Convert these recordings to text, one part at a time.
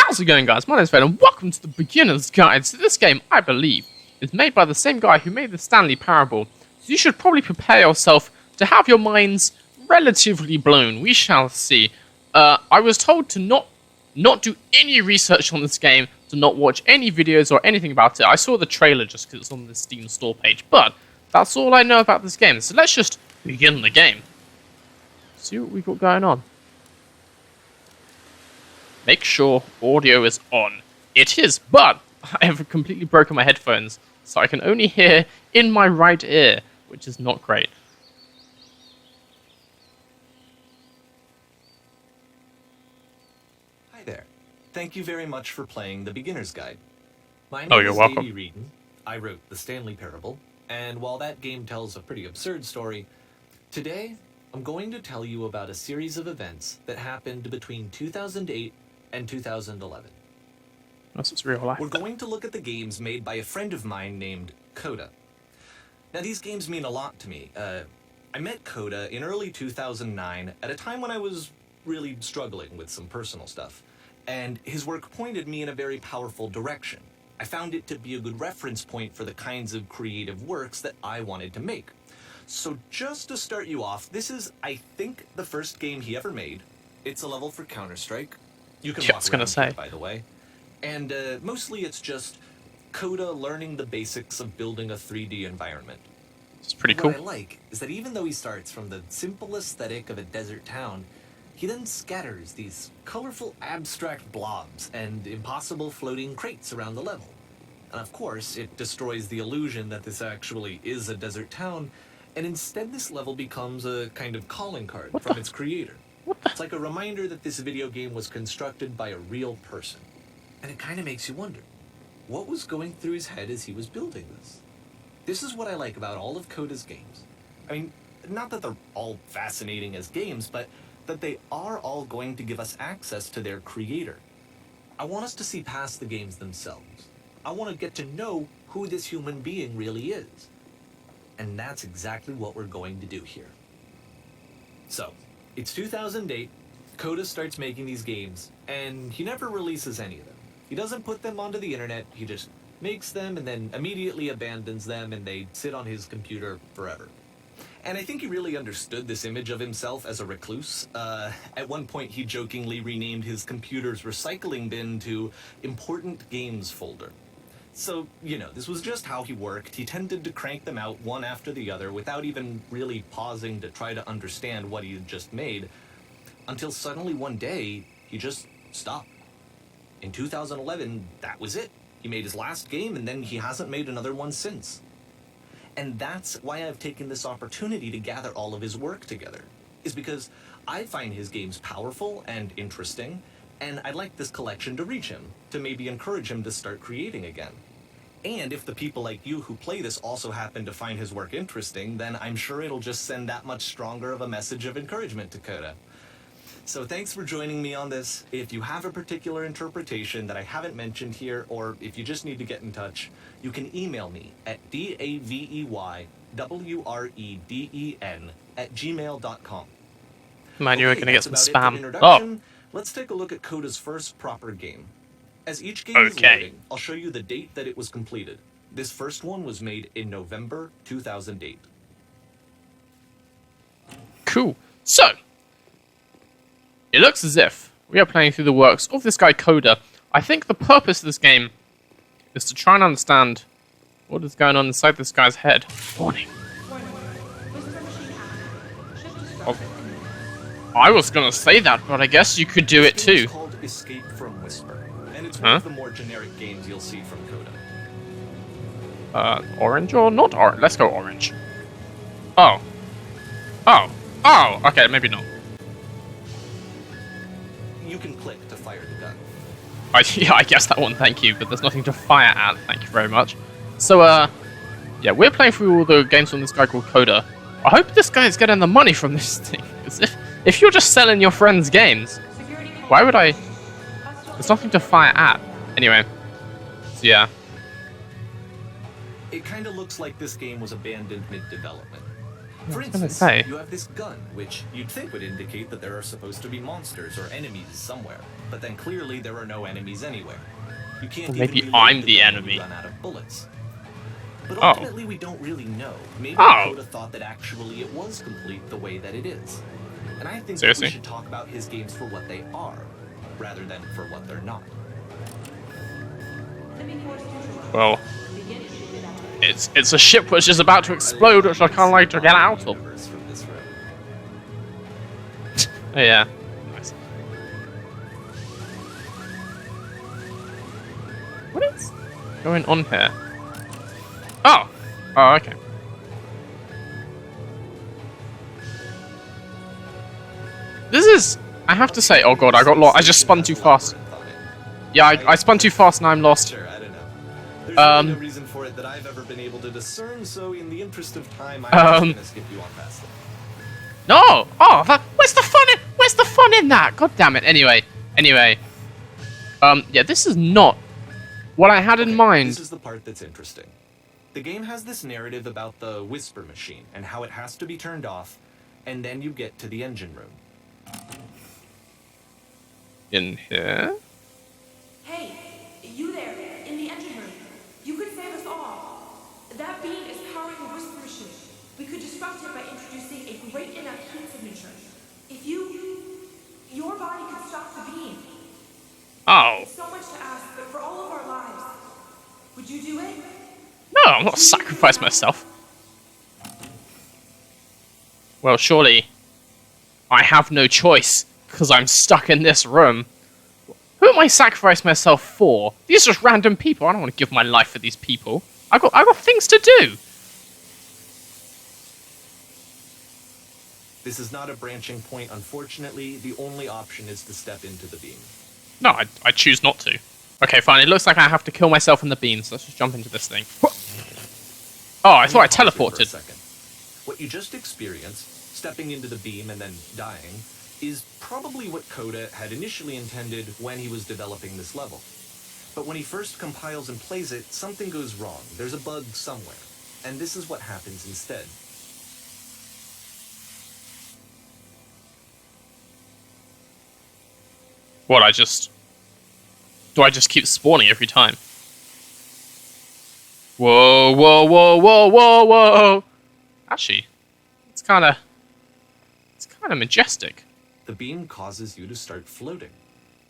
How's it going, guys? My name's Ben, and welcome to the Beginner's Guide. So this game, I believe, is made by the same guy who made the Stanley Parable. So you should probably prepare yourself to have your minds relatively blown. We shall see. I was told to not do any research on this game, to not watch any videos or anything about it. I saw the trailer just because it's on the Steam store page, but that's all I know about this game. So let's just begin the game. See what we've got going on. Make sure audio is on. It is, but I have completely broken my headphones, so I can only hear in my right ear, which is not great. Hi there. Thank you very much for playing The Beginner's Guide. My Oh, name you're is welcome. Davey Reedon. I wrote The Stanley Parable, and while that game tells a pretty absurd story, today I'm going to tell you about a series of events that happened between 2008 and 2011. This is real life. We're going to look at the games made by a friend of mine named Coda. Now, these games mean a lot to me. I met Coda in early 2009 at a time when I was really struggling with some personal stuff, and his work pointed me in a very powerful direction. I found it to be a good reference point for the kinds of creative works that I wanted to make. So just to start you off, this is, I think, the first game he ever made. It's a level for Counter-Strike. You can walk around here, by the way. And mostly it's just Coda learning the basics of building a 3D environment. It's pretty cool. What I like is that even though he starts from the simple aesthetic of a desert town, he then scatters these colorful abstract blobs and impossible floating crates around the level. And of course, it destroys the illusion that this actually is a desert town, and instead this level becomes a kind of calling card from its creator. It's like a reminder that this video game was constructed by a real person. And it kind of makes you wonder, what was going through his head as he was building this? This is what I like about all of Coda's games. I mean, not that they're all fascinating as games, but that they are all going to give us access to their creator. I want us to see past the games themselves. I want to get to know who this human being really is. And that's exactly what we're going to do here. So, it's 2008, Coda starts making these games, and he never releases any of them. He doesn't put them onto the internet, he just makes them and then immediately abandons them, and they sit on his computer forever. And I think he really understood this image of himself as a recluse. At one point he jokingly renamed his computer's recycling bin to Important Games Folder. So, you know, this was just how he worked. He tended to crank them out one after the other without even really pausing to try to understand what he had just made, until suddenly one day, he just stopped. In 2011, that was it. He made his last game, and then he hasn't made another one since. And that's why I've taken this opportunity to gather all of his work together, is because I find his games powerful and interesting, and I'd like this collection to reach him, to maybe encourage him to start creating again. And if the people like you who play this also happen to find his work interesting, then I'm sure it'll just send that much stronger of a message of encouragement to Coda. So thanks for joining me on this. If you have a particular interpretation that I haven't mentioned here, or if you just need to get in touch, you can email me at daveywreden@gmail.com. Man, you're going to get some that's about it for spam. introduction. Let's take a look at Coda's first proper game. As each game is Okay. loading, I'll show you the date that it was completed. This first one was made in November 2008. Cool. So, it looks as if we are playing through the works of this guy Coda. I think the purpose of this game is to try and understand what is going on inside this guy's head. Warning. Oh. I was gonna say that, but I guess you could do it This game too. is called Escape from Whisper, and it's one of the more generic games you'll see from Coda. Orange or not orange? Let's go orange. Oh. Oh. Oh, okay, maybe not. You can click to fire the gun. Yeah, I guess that one, thank you, but there's nothing to fire at, thank you very much. So, yeah, we're playing through all the games from this guy called Coda. I hope this guy is getting the money from this thing, because if you're just selling your friends' games, why would I... There's nothing to fire at. Anyway, so yeah. It kind of looks like this game was abandoned mid-development. For I was gonna instance, say. you have this gun, which you'd think would indicate that there are supposed to be monsters or enemies somewhere. but then clearly there are no enemies anywhere. You can't Well, maybe even reload I'm the gun when enemy. you run out of bullets. But Oh. ultimately, we don't really know. Maybe Oh. Coda thought that actually it was complete the way that it is. And I think that Seriously? we should talk about his games for what they are, rather than for what they're not. Well, it's a ship which is about to explode, which I can't like to get out of. From this room. Oh, yeah. Nice. What is going on here? Oh! Oh, okay. This is... I have to say... Oh god, I got lost. I just spun too fast. Yeah, I spun too fast and I'm lost. Sure, I don't know. There's really no reason for it that I've ever been able to discern, so in the interest of time, I'm just gonna skip you on past it. No! Oh, where's the fun in that? God damn it. Anyway. Yeah, this is not what I had in mind. This is the part that's interesting. The game has this narrative about the whisper machine and how it has to be turned off, and then you get to the engine room. In here? Hey, you there, in the engine room. You could save us all. That beam is powering the whisper machine. We could disrupt it by introducing a great enough heat signature. If your body could stop the beam. Oh. It's so much to ask, but for all of our lives, would you do it? No, I'm not sacrifice myself. Well, surely I have no choice, because I'm stuck in this room. Who am I sacrificing myself for? These are just random people. I don't want to give my life for these people. I got things to do. This is not a branching point, unfortunately. The only option is to step into the beam. No, I choose not to. Okay, fine. It looks like I have to kill myself in the beams. Let's just jump into this thing. Oh, I thought I teleported. What you just experienced, stepping into the beam and then dying, is probably what Coda had initially intended when he was developing this level. But when he first compiles and plays it, something goes wrong. There's a bug somewhere. And this is what happens instead. What, do I just keep spawning every time? Whoa, whoa, whoa, whoa, whoa, whoa! Actually, it's kind of majestic. The beam causes you to start floating.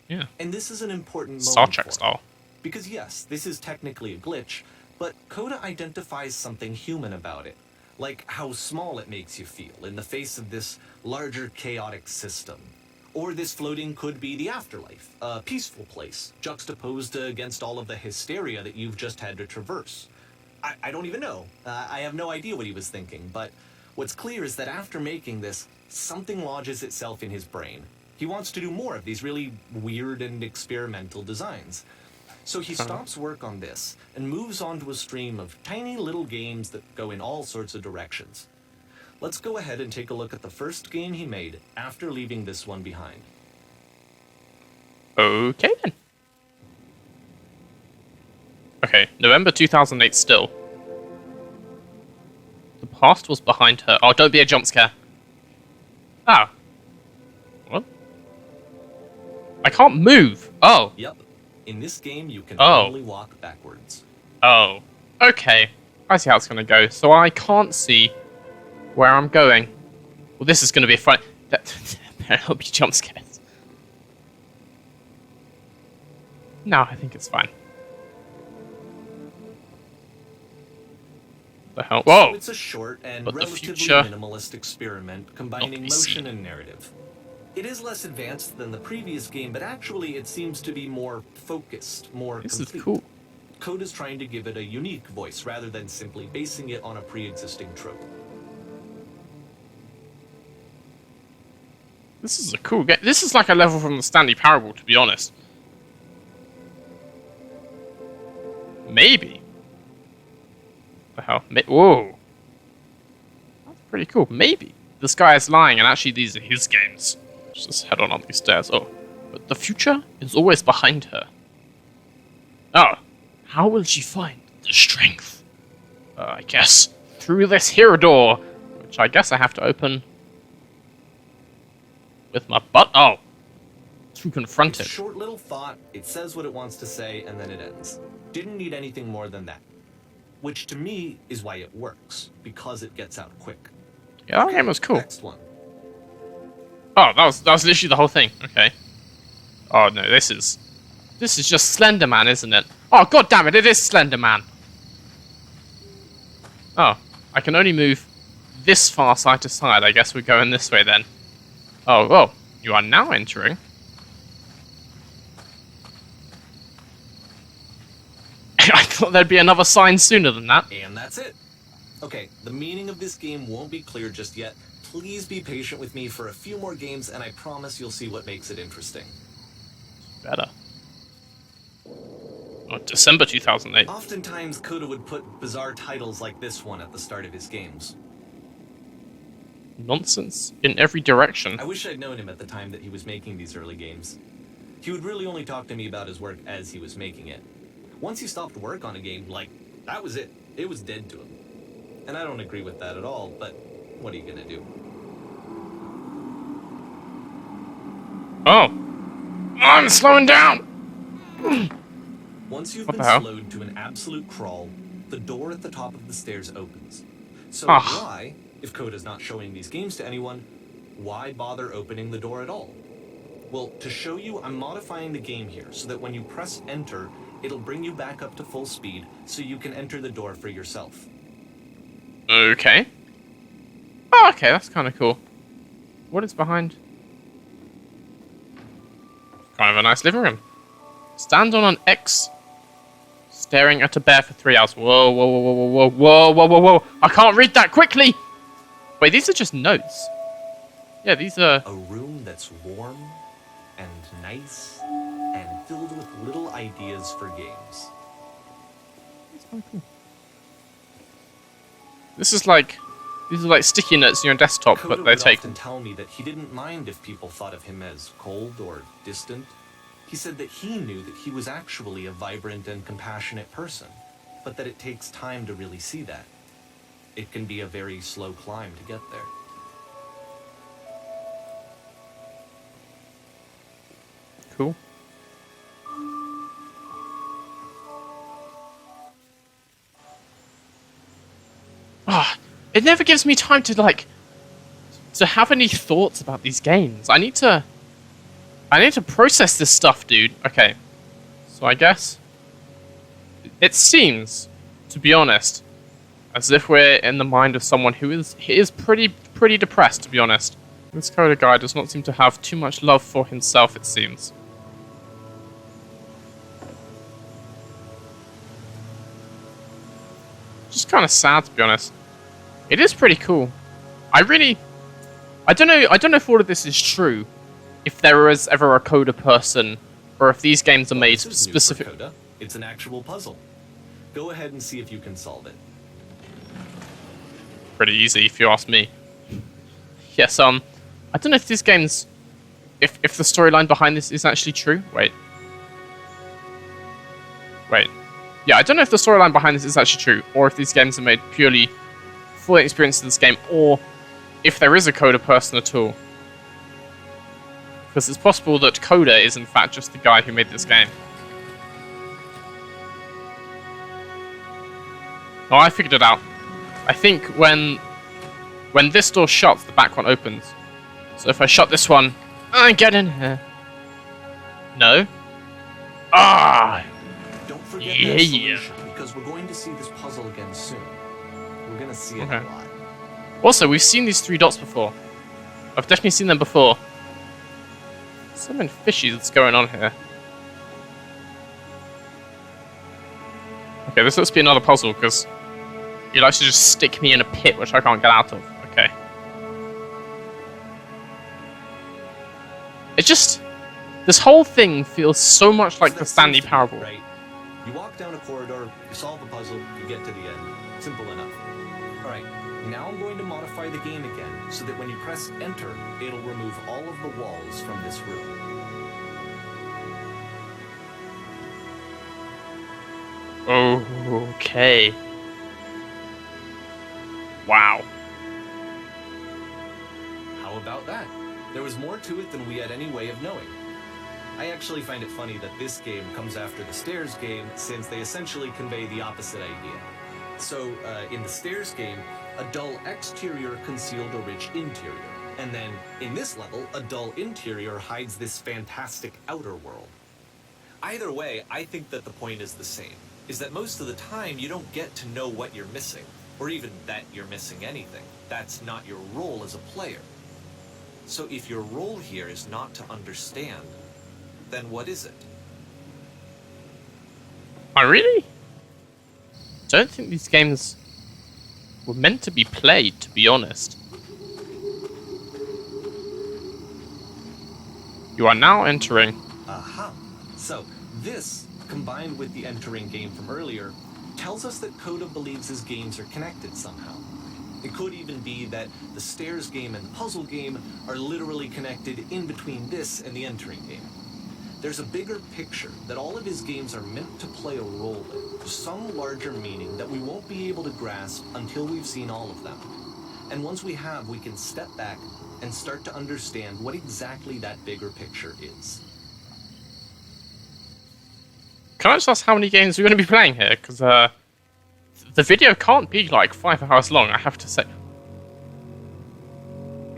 Yeah. And this is an important moment Star Trek for style. it. Because yes, this is technically a glitch, but Coda identifies something human about it. Like how small it makes you feel in the face of this larger chaotic system. Or this floating could be the afterlife, a peaceful place, juxtaposed against all of the hysteria that you've just had to traverse. I don't even know. I have no idea what he was thinking, but what's clear is that after making this, something lodges itself in his brain. He wants to do more of these really weird and experimental designs. So he stops work on this and moves on to a stream of tiny little games that go in all sorts of directions. Let's go ahead and take a look at the first game he made after leaving this one behind. Okay then. Okay, November 2008 still. The past was behind her. Oh, don't be a jump scare. Oh. What? I can't move. Oh. Yep. In this game, you can Oh. only walk backwards. Oh. Okay. I see how it's going to go. So I can't see where I'm going. Well, this is going to be fun. There'll be jump scares. No, I think it's fine. The hell? Whoa! So it's a short and But the relatively future- minimalist experiment combining be motion seen. and narrative. It is less advanced than the previous game, but actually it seems to be more focused, more This complete. is cool. Coda's trying to give it a unique voice rather than simply basing it on a pre-existing trope. This is a cool game. This is like a level from the Stanley Parable, to be honest. Maybe. The hell? Whoa. That's pretty cool. Maybe. This guy is lying, and actually these are his games. Let's just head on up these stairs. Oh. But the future is always behind her. Oh. How will she find the strength? I guess through this here door, which I guess I have to open with my butt. Oh. to confront It's a it. short little thought, it says what it wants to say, and then it ends. Didn't need anything more than that. Which to me is why it works, because it gets out quick. Yeah, that game was cool. Next one. Oh, that was literally the whole thing. Okay. Oh no, this is just Slender Man, isn't it? Oh god damn it, it is Slender Man. Oh, I can only move this far side to side. I guess we're going this way then. Oh, well, you are now entering. I thought there'd be another sign sooner than that. And that's it. Okay, the meaning of this game won't be clear just yet. Please be patient with me for a few more games, and I promise you'll see what makes it interesting. Better. Oh, December 2008. Oftentimes, Coda would put bizarre titles like this one at the start of his games. Nonsense in every direction. I wish I'd known him at the time that he was making these early games. He would really only talk to me about his work as he was making it. Once he stopped work on a game, like, that was it. It was dead to him. And I don't agree with that at all, but what are you gonna do? Oh. I'm slowing down! Once you've What been the hell? slowed to an absolute crawl, the door at the top of the stairs opens. So Ah. why, if Coda's not showing these games to anyone, why bother opening the door at all? Well, to show you, I'm modifying the game here so that when you press enter, it'll bring you back up to full speed so you can enter the door for yourself. Okay. Oh, okay, that's kind of cool. What is behind? Kind of a nice living room. Stand on an X, staring at a bear for 3 hours. Whoa, whoa, whoa, whoa, whoa, whoa, whoa, whoa, whoa! I can't read that quickly. Wait, these are just notes. Yeah, these are. A room that's warm and nice and filled with little ideas for games. That's kind of cool. These are like sticky notes on your desktop, Coda but they would take. often tell me that he didn't mind if people thought of him as cold or distant. He said that he knew that he was actually a vibrant and compassionate person, but that it takes time to really see that. It can be a very slow climb to get there. Cool. Ah, it never gives me time to have any thoughts about these games. I need to process this stuff, dude. Okay. So I guess it seems, to be honest, as if we're in the mind of someone who is pretty depressed, to be honest. This Coda guy does not seem to have too much love for himself, it seems. Just kind of sad, to be honest. It is pretty cool. I don't know if all of this is true. If there is ever a Coda person, or if these games are made This is new specific. for Coda. It's an actual puzzle. Go ahead and see if you can solve it. Pretty easy, if you ask me. Yes, I don't know if these games, if the storyline behind this is actually true. Wait. Yeah, I don't know if the storyline behind this is actually true, or if these games are made purely for the experience of this game, or if there is a Coda person at all. Because it's possible that Coda is in fact just the guy who made this game. Oh, I figured it out. I think when this door shuts, the back one opens. So if I shut this one, I get in here. No? Ah! Don't forget Yeah. that solution, because we're going to see this puzzle again soon. We're gonna see it Okay. a lot. Also, we've seen these 3 dots before. I've definitely seen them before. Something fishy that's going on here. Okay, this looks to be another puzzle, because he likes to just stick me in a pit which I can't get out of. Okay. It just... This whole thing feels so much like So the that Stanley seems to be Parable. it, right? You walk down a corridor, you solve a puzzle, you get to the end. Simple enough. Alright, now I'm going to modify the game again, so that when you press enter, it'll remove all of the walls from this room. Okay. Wow. How about that? There was more to it than we had any way of knowing. I actually find it funny that this game comes after the Stairs game, since they essentially convey the opposite idea. So, in the Stairs game, a dull exterior concealed a rich interior. And then, in this level, a dull interior hides this fantastic outer world. Either way, I think that the point is the same, is that most of the time you don't get to know what you're missing, or even that you're missing anything. That's not your role as a player. So if your role here is not to understand, then what is it? I really don't think these games were meant to be played, to be honest. You are now entering. Aha. So, this, combined with the entering game from earlier, tells us that Coda believes his games are connected somehow. It could even be that the Stairs game and the puzzle game are literally connected in between this and the entering game. There's a bigger picture that all of his games are meant to play a role in, some larger meaning that we won't be able to grasp until we've seen all of them. And once we have, we can step back and start to understand what exactly that bigger picture is. Can I just ask how many games we're going to be playing here? Because the video can't be like 5 hours long, I have to say.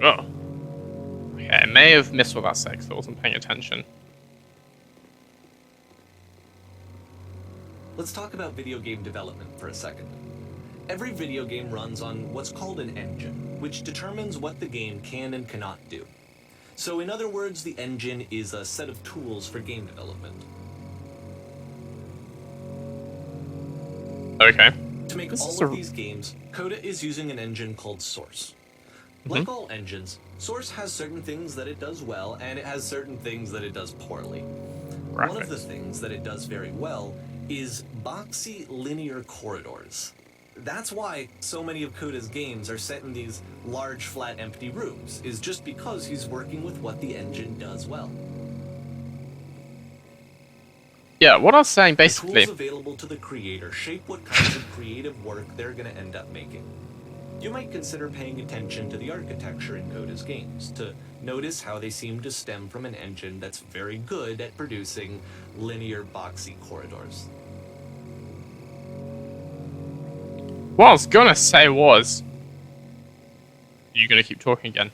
Oh. Okay, I may have missed what that said because I wasn't paying attention. Let's talk about video game development for a second. Every video game runs on what's called an engine, which determines what the game can and cannot do. So in other words, the engine is a set of tools for game development. Okay. To make all of these games, Coda is using an engine called Source. Like all engines, Source has certain things that it does well, and it has certain things that it does poorly. Graphics. One of the things that it does very well is boxy linear corridors. That's why so many of Coda's games are set in these large, flat, empty rooms, is just because he's working with what the engine does well. Yeah, what I was saying basically... The tools available to the creator shape what kinds of creative work they're going to end up making. You might consider paying attention to the architecture in Coda's games, to notice how they seem to stem from an engine that's very good at producing linear, boxy corridors. What I was gonna say was... You're gonna keep talking again.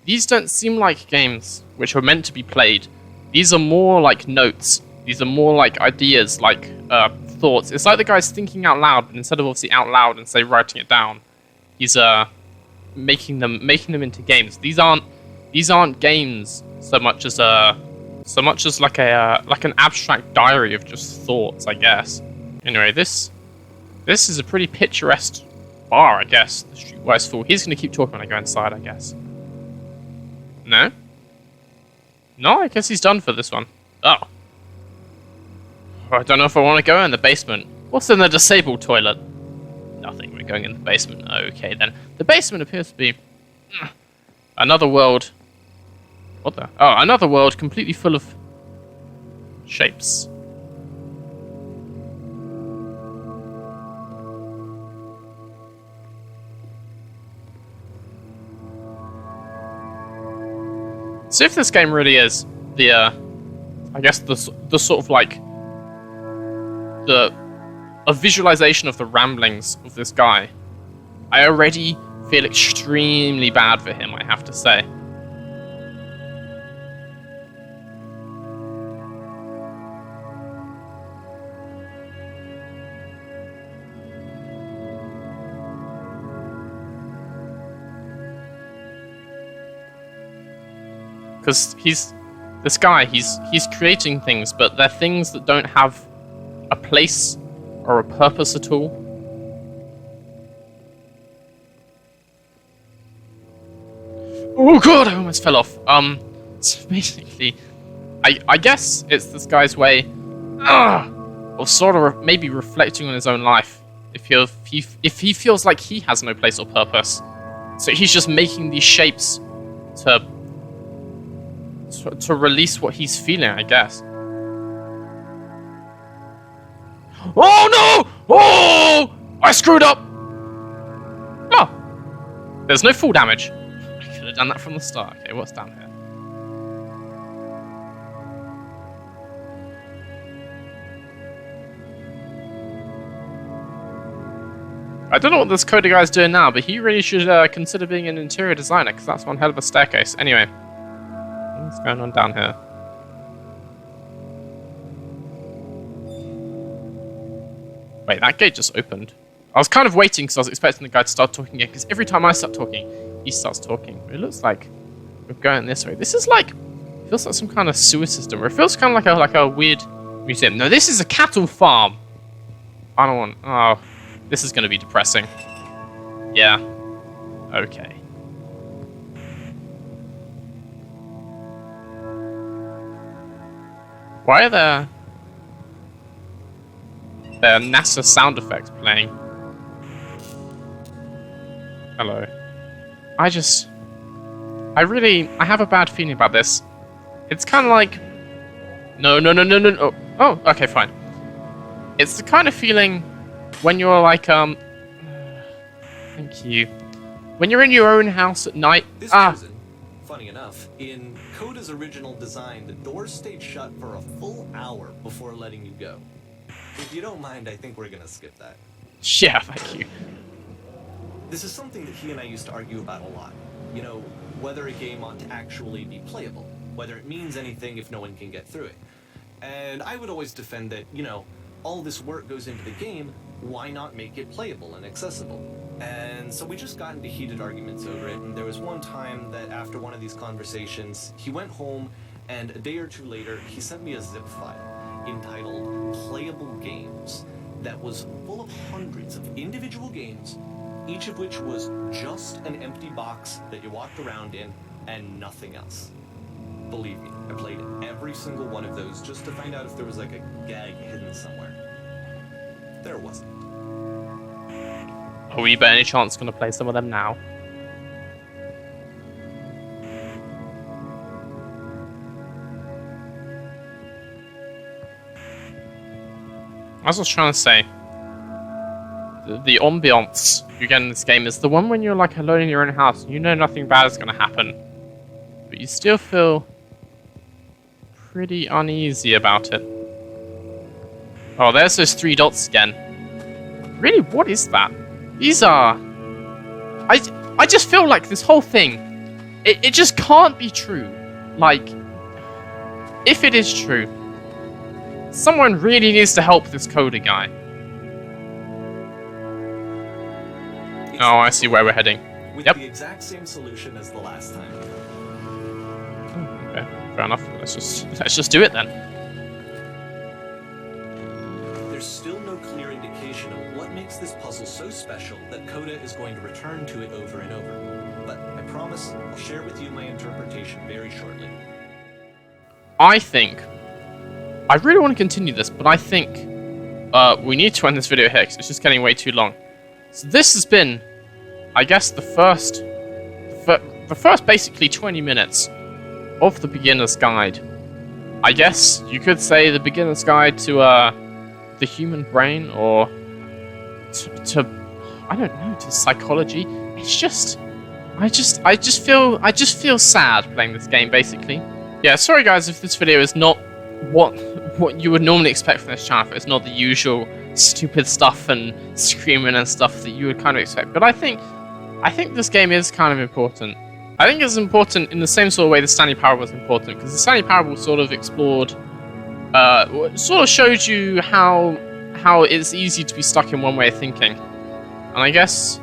These don't seem like games which are meant to be played. These are more like notes. These are more like ideas, like thoughts. It's like the guy's thinking out loud, but instead of obviously out loud and say writing it down, he's making them into games. These aren't games so much as like an abstract diary of just thoughts, I guess. Anyway, this is a pretty picturesque bar, I guess. The Streetwise Fool. He's gonna keep talking when I go inside, I guess. No? No, I guess he's done for this one. Oh. I don't know if I want to go in the basement. What's in the disabled toilet? Nothing, we're going in the basement. Okay, then. The basement appears to be... another world... What the... Oh, another world completely full of... shapes. So if this game really is the... I guess the sort of like... a visualization of the ramblings of this guy, I already feel extremely bad for him, I have to say. Because this guy, he's creating things, but they're things that don't have a place or a purpose at all. Oh god, I almost fell off. So basically, I guess it's this guy's way of sort of maybe reflecting on his own life. If he feels like he has no place or purpose, so he's just making these shapes to release what he's feeling, I guess. Oh no! Oh! I screwed up! Oh. There's no full damage. I could have done that from the start. Okay, what's down here? I don't know what this Coda guy's doing now, but he really should consider being an interior designer, because that's one hell of a staircase. Anyway, what's going on down here? Wait, that gate just opened. I was kind of waiting because I was expecting the guy to start talking again, because every time I start talking, he starts talking. It looks like we're going this way. This is like, feels like some kind of sewer system, or it feels kind of like a weird museum. No, this is a cattle farm. I don't want, oh, this is going to be depressing. Yeah. Okay. Why are there NASA sound effects playing? Hello. I have a bad feeling about this. It's kind of like... No. Oh, okay, fine. It's the kind of feeling when you're like, thank you. When you're in your own house at night... This prison, funny enough, in Coda's original design, the doors stayed shut for a full hour before letting you go. If you don't mind, I think we're gonna skip that. Yeah, thank you. This is something that he and I used to argue about a lot. You know, whether a game ought to actually be playable, whether it means anything if no one can get through it. And I would always defend that, you know, all this work goes into the game, why not make it playable and accessible? And so we just got into heated arguments over it, and there was one time that after one of these conversations, he went home, and a day or two later, he sent me a zip file entitled Playable Games that was full of hundreds of individual games, each of which was just an empty box that you walked around in and nothing else. Believe me, I played every single one of those just to find out if there was like a gag hidden somewhere. There wasn't. Are we by any chance going to play some of them now? As I was trying to say, the ambiance you get in this game is the one when you're like alone in your own house and you know nothing bad is going to happen, but you still feel pretty uneasy about it. Oh, there's those 3 dots again. Really, what is that? These are... I just feel like this whole thing, it just can't be true. Like, if it is true, someone really needs to help this Coda guy. Oh, I see where we're heading. With Yep. the exact same solution as the last time. Okay, fair enough. Let's just do it then. There's still no clear indication of what makes this puzzle so special that Coda is going to return to it over and over. But I promise I'll share with you my interpretation very shortly. I think... I really want to continue this, but I think we need to end this video here because it's just getting way too long. So this has been, I guess, the first basically 20 minutes of the beginner's guide. I guess you could say the beginner's guide to the human brain, or to I don't know, to psychology. It's just, I just feel sad playing this game, basically. Yeah, sorry guys if this video is not what you would normally expect from this channel. It's not the usual stupid stuff and screaming and stuff that you would kind of expect. But I think this game is kind of important. I think it's important in the same sort of way the Stanley Parable was important, because the Stanley Parable sort of explored, sort of showed you how it's easy to be stuck in one way of thinking. And I guess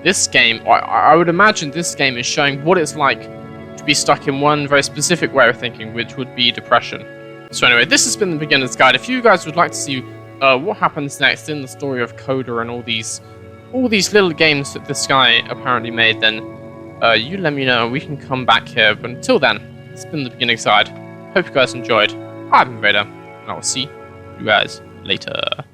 this game, I would imagine this game is showing what it's like to be stuck in one very specific way of thinking, which would be depression. So anyway, this has been the beginner's guide. If you guys would like to see what happens next in the story of Coda and all these little games that this guy apparently made, then you let me know and we can come back here. But until then, it's been the beginner's guide. Hope you guys enjoyed. I've been Vader, and I will see you guys later.